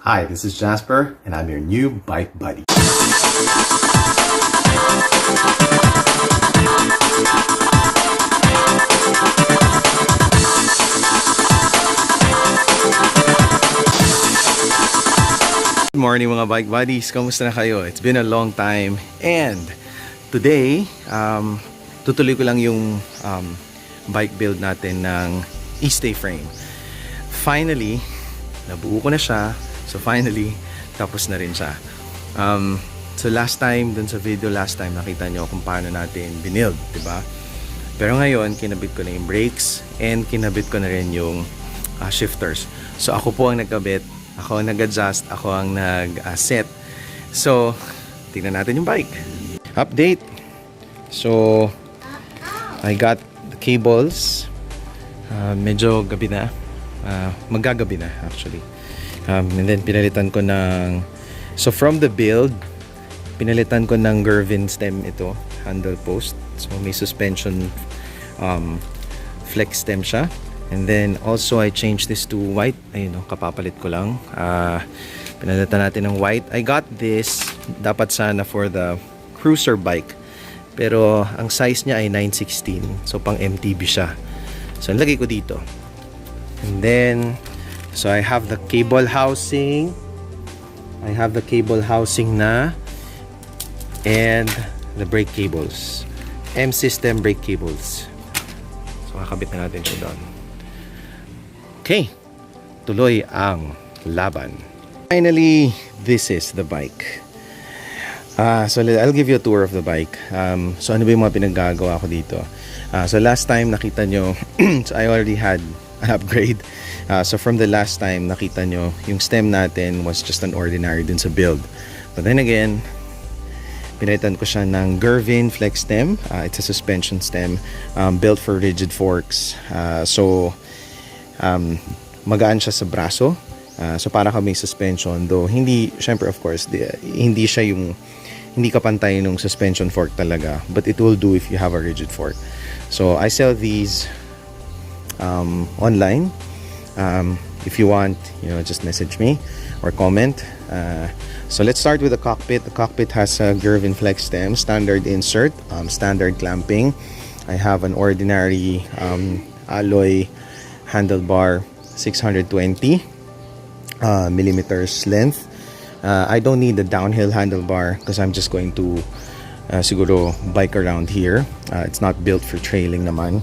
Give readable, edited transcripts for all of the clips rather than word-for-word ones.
Hi, this is Jasper, and I'm your new bike buddy. Good morning mga bike buddies, kamusta na kayo? It's been a long time, and today, tutuloy ko lang yung bike build natin ng Chainstay frame. Finally, nabuo ko na siya. So finally, tapos na rin siya. So last time, dun sa video last time, nakita nyo kung paano natin binild, diba? Pero ngayon, kinabit ko na yung brakes and kinabit ko na rin yung shifters. So ako po ang nagkabit, ako ang nag-adjust, ako ang nag-set. So, tingnan natin yung bike. Update. So, I got the cables. Medyo gabi na. Magagabi na actually. And then pinalitan ko ng, so from the build, pinalitan ko ng Gervin stem ito, handle post. So may suspension flex stem siya. And then also I changed this to white. Ayun, kapapalit ko lang. Pinalitan natin ng white. I got this, dapat sana for the cruiser bike. Pero ang size niya ay 916. So pang MTB siya. So nilagay ko dito. And then, so I have the cable housing. I have the cable housing na. And the brake cables. M-system brake cables. So kakabit na natin siya doon. Okay. Tuloy ang laban. Finally, this is the bike. So I'll give you a tour of the bike. So ano ba yung mga pinaggagawa ko dito? So last time nakita nyo, so I already had an upgrade. So from the last time nakita nyo, yung stem natin was just an ordinary dun sa build. But then again, pinalitan ko siya ng Gervin flex stem. It's a suspension stem built for rigid forks. So magaan siya sa braso. So para kaming suspension, though hindi, syempre of course, hindi siya yung, hindi kapantay nung suspension fork talaga, but it will do if you have a rigid fork. So I sell these online. If you want, just message me or comment. So let's start with the cockpit. The cockpit has a Gervin flex stem, standard insert, standard clamping. I have an ordinary alloy handlebar, 620 millimeters length. I don't need the downhill handlebar because I'm just going to siguro bike around here. It's not built for trailing naman.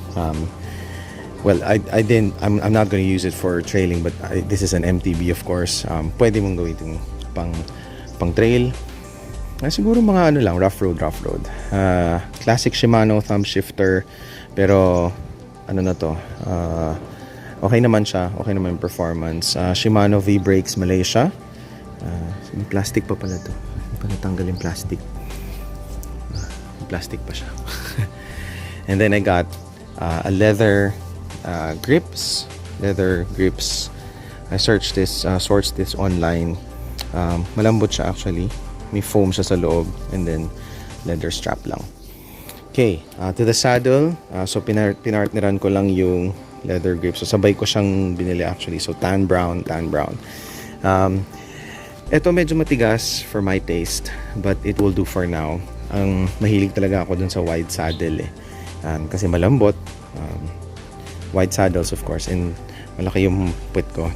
Well, I'm not going to use it for trailing, but this is an MTB, of course. Pwede mong gawin itong pang trail. Siguro mga ano lang, rough road. Classic Shimano thumb shifter, pero ano na to, okay naman siya, okay naman yung performance. Shimano V-Brakes Malaysia. May plastic pa pala to. Hindi pa natanggal yung plastic. Plastic pa siya. And then I got a leather grips. I searched this, sourced this online. Malambot siya actually. May foam siya sa loob, and then leather strap lang. Okay, to the saddle. So pinartneran ko lang yung leather grips. So sabay ko siyang binili actually. So tan brown. Ito medyo matigas for my taste, but it will do for now. Ang mahilig talaga ako dun sa wide saddle kasi malambot. Wide saddles of course, and malaki yung puwet ko.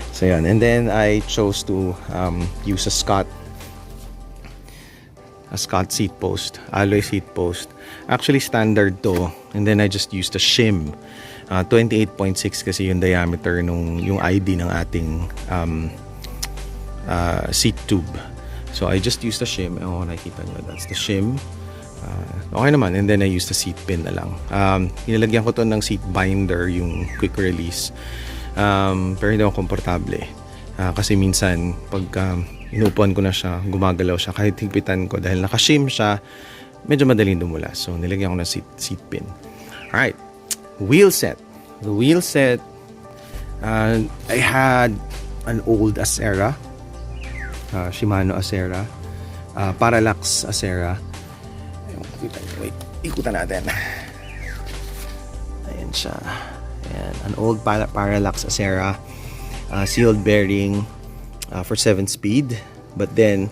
So yan, and then I chose to use a Scott seat post, alloy seat post. Actually standard to, and then I just used a shim 28.6 kasi yung diameter nung yung ID ng ating seat tube. So I just used a shim. Nakikita nyo, that's the shim. Okay naman, and then I used the seat pin na lang. Nilalagyan ko to ng seat binder, yung quick release. Pero hindi ako komportable kasi minsan pag inupuan ko na siya, gumagalaw siya kahit higpitan ko, dahil nakashim siya, medyo madaling dumula. So nilagyan ko ng seat pin. Alright, wheel set. The wheel set, I had an old Acera, Shimano Acera, Parallax Acera. Wait, ikutan natin. Ayan siya. Ayan, an old Parallax Acera. sealed bearing for 7 speed. But then,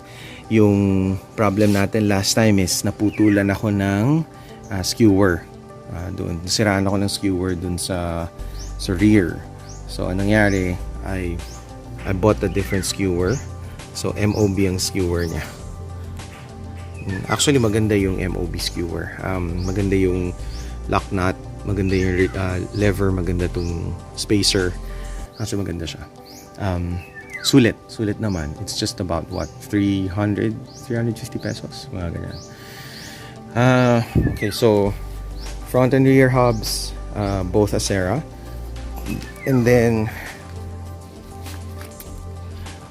yung problem natin last time is naputulan ako ng skewer. Doon, nasiraan ako ng skewer doon sa rear. So, anong nangyari, I bought a different skewer. So, MOB ang skewer niya. Actually, maganda yung MOB skewer. Maganda yung lock nut, maganda yung lever, maganda tong spacer. Actually, maganda siya. Sulit naman. It's just about what, 350 pesos, mga ganyan. Okay, so front and rear hubs, both Acera, and then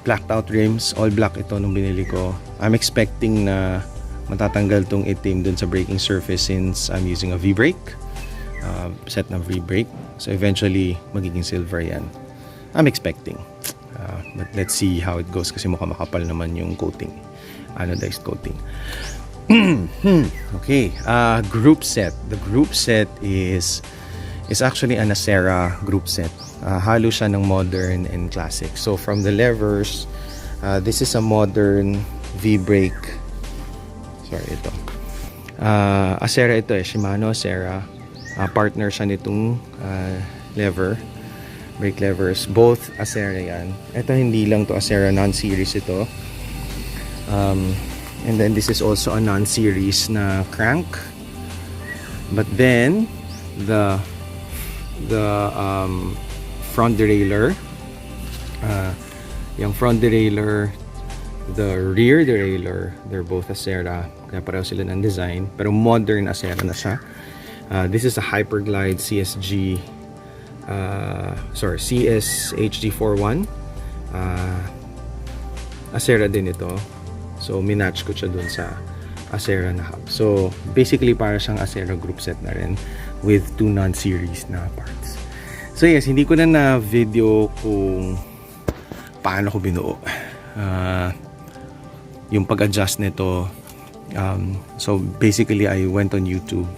blacked out rims, all black ito nung binili ko. I'm expecting na matatanggal tong itim dun sa braking surface since I'm using a V-brake, set na V-brake. So eventually magiging silver yan. I'm expecting. But let's see how it goes kasi mukhang makapal naman yung coating, anodized coating. Okay, Groupset. The Groupset is actually an Acera Groupset. Halo siya ng modern and classic. So from the levers, this is a modern V-brake. Sorry, ito. Acera ito Shimano Acera. Partner siya nitong lever. Brake levers, both Acera yan. Ito hindi lang to Acera, non-series ito. And then this is also a non-series na crank. But then the front derailleur, yung front derailleur, the rear derailleur, they're both Acera. Kaya pareho sila ng design, pero modern Acera na siya. This is a Hyperglide CSG CSHG41. Acera din ito. So minatch ko siya dun sa Acera na hub. So basically para siyang Acera Groupset na rin with 2 non-series na parts. So yes, hindi ko na video kung paano ko binuo yung pag-adjust nito. So basically I went on YouTube.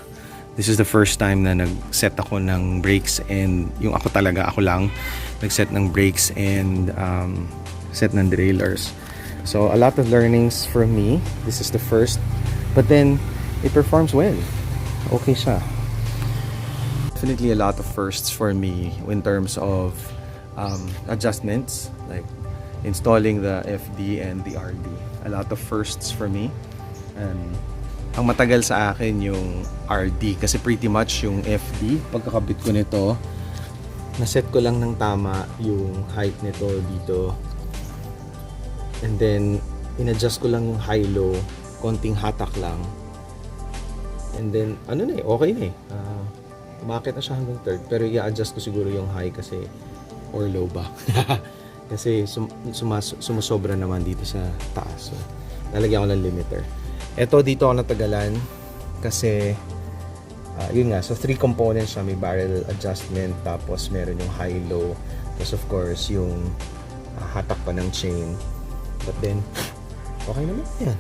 This is the first time na nag-set ako ng brakes, and yung ako lang nag-set ng brakes and set ng derailleurs. So a lot of learnings for me. This is the first, but then it performs well. Okay siya. Definitely a lot of firsts for me in terms of adjustments, like installing the FD and the RD. A lot of firsts for me. Ang matagal sa akin yung RD kasi pretty much yung FD, pagkakabit ko nito, naset ko lang ng tama yung height nito dito, and then in-adjust ko lang yung high-low, konting hatak lang, and then okay na umakit na siya hanggang third, pero i-adjust ko siguro yung high kasi, or low ba kasi sumusobra naman dito sa taas, so lalagyan ko ng limiter. Ito dito ako natagalan kasi yun nga, so 3 components siya. May barrel adjustment, tapos meron yung high-low, tapos of course yung hatak pa ng chain. But then okay naman yan.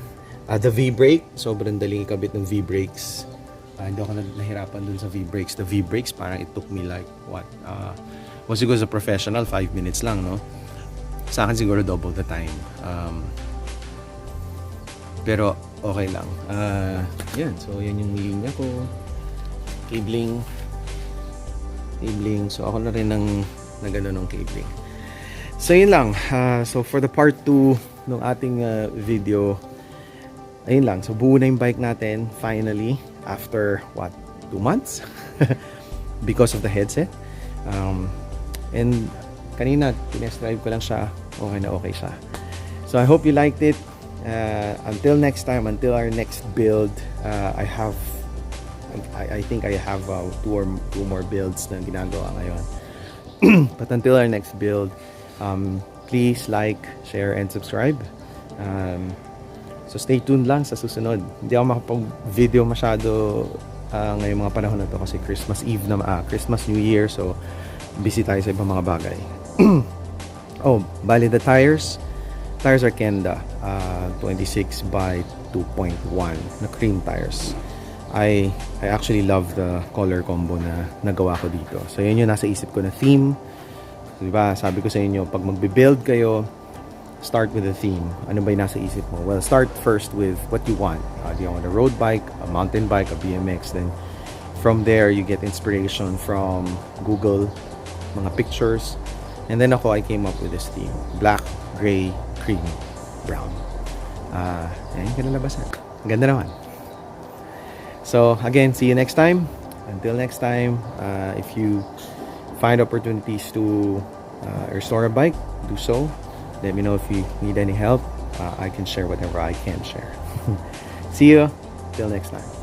The V-brake, sobrang daling ikabit ng V-brakes. Hindi ako nahirapan dun sa V-brakes. The V-brakes parang it took me like what, was siguro as a professional 5 minutes lang, no? Sa akin siguro double the time. Pero okay lang. Yan. So, yan yung linya ko. Cabling. So, ako na rin ng nagano ng cabling. So, yun lang. So, for the part 2 ng ating video, ayun lang. So, buo na yung bike natin finally after what? 2 months? Because of the headset. And kanina, tinest drive ko lang siya. Okay na okay siya. So, I hope you liked it. Until next time, until our next build, I think I have 2 more builds na ginagawa ngayon. But until our next build, please like, share, and subscribe. So stay tuned lang sa susunod. Hindi ako makapag-video masyado ngayong mga panahon na to kasi Christmas Eve na, Christmas New Year, so busy tayo sa ibang mga bagay. Oh, bali the tires are Kenda 26 by 2.1 na cream tires. I actually love the color combo na nagawa ko dito. So yun yung nasa isip ko na theme Diba, sabi ko sa inyo, pag magbe-build kayo, start with a theme. Ano ba yung nasa isip mo? Well, start first with what you want. Do you want a road bike, a mountain bike, a BMX? Then from there, you get inspiration from Google, mga pictures. And then ako, I came up with this theme. Black, gray, cream, brown. Ayan yung kinalabasan. Ang ganda naman. So, again, see you next time. Until next time, if you find opportunities to restore a bike, do so. Let me know if you need any help. I can share whatever I can share. See you. Till next time.